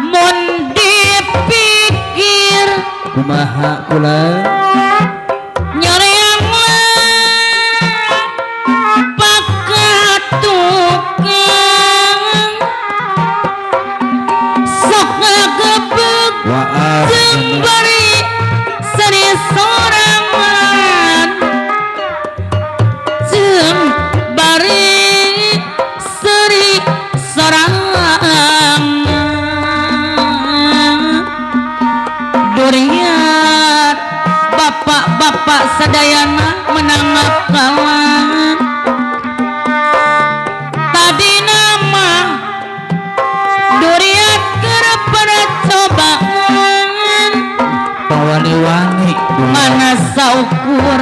Mun dipikir kumaha kula nyoreang pakatukang sok ngagebeg waas jeung bari seni sorangan jeung bari seri sorangan durian bapak-bapak sadayana menang kawan tadi nama durian keur percobaan pawani-wani mana saukur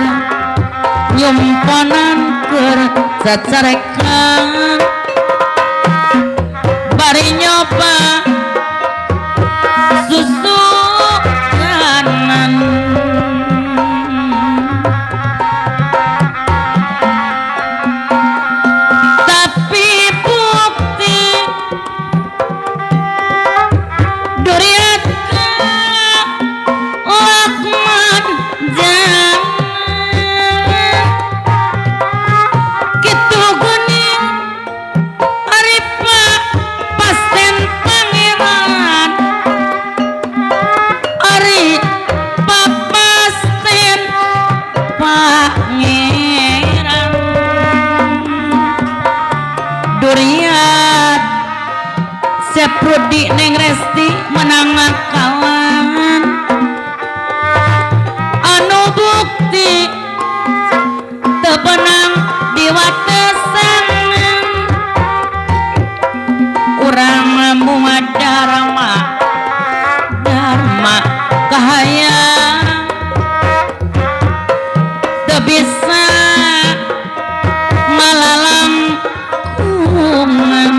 nyumponan keur cacarekan bari nyoba susu kanan tapi bukti durian lakman jangan kitu geuning aripa pasten pangeran ari papasten pangeran durian Seprudi Neng Resti menang kawan anu bukti teu benang diwatesan urang muat dharma kahaya teu bisa malalang kuman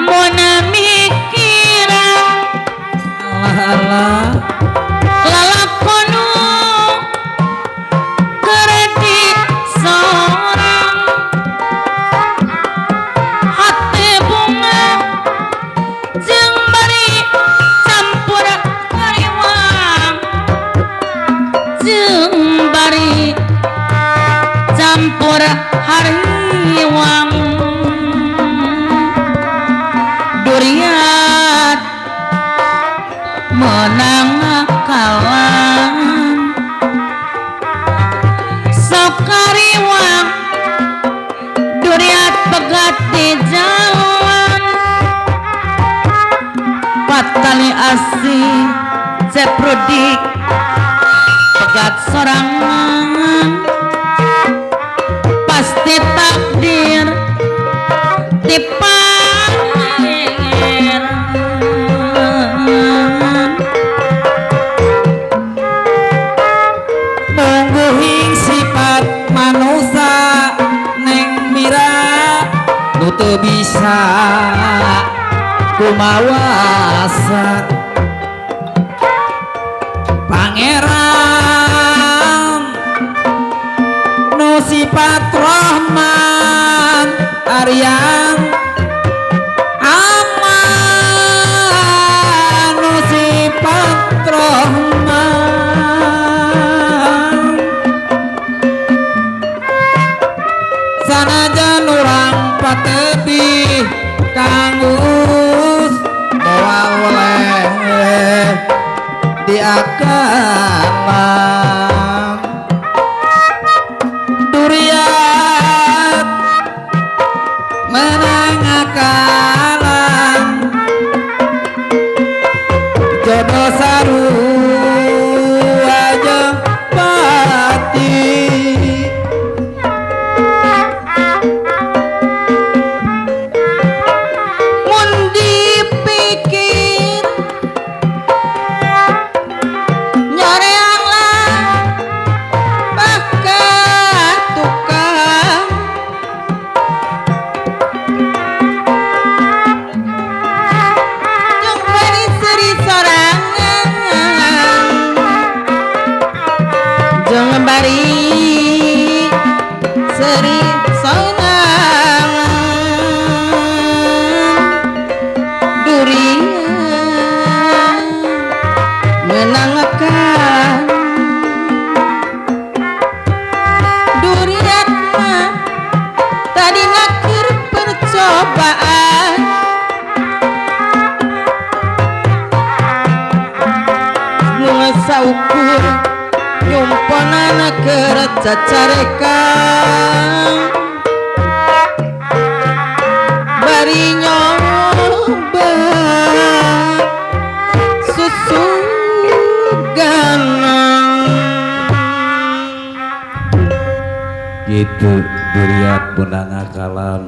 mona mikiran Allah lalakonu keredi sorang hati bunga jeung bari campur kariwang jeung bari campur hariwang durian menang kawan sok kariwang durian pegat di jalan patali asih Seprudi pegat sorangan pasti takdir dipangeran mungguhing sifat manusia neng mira nu teu bisa kumawasa pangeran nu sifat Rahman Aryang aman nu sifat Rahman sanajan urang patebi kangus moal oleh diakalan durian menang akalan jodoh saru ukur nyumponan gereja carekan bari nyoba susu ganang gitu duriat benang akalan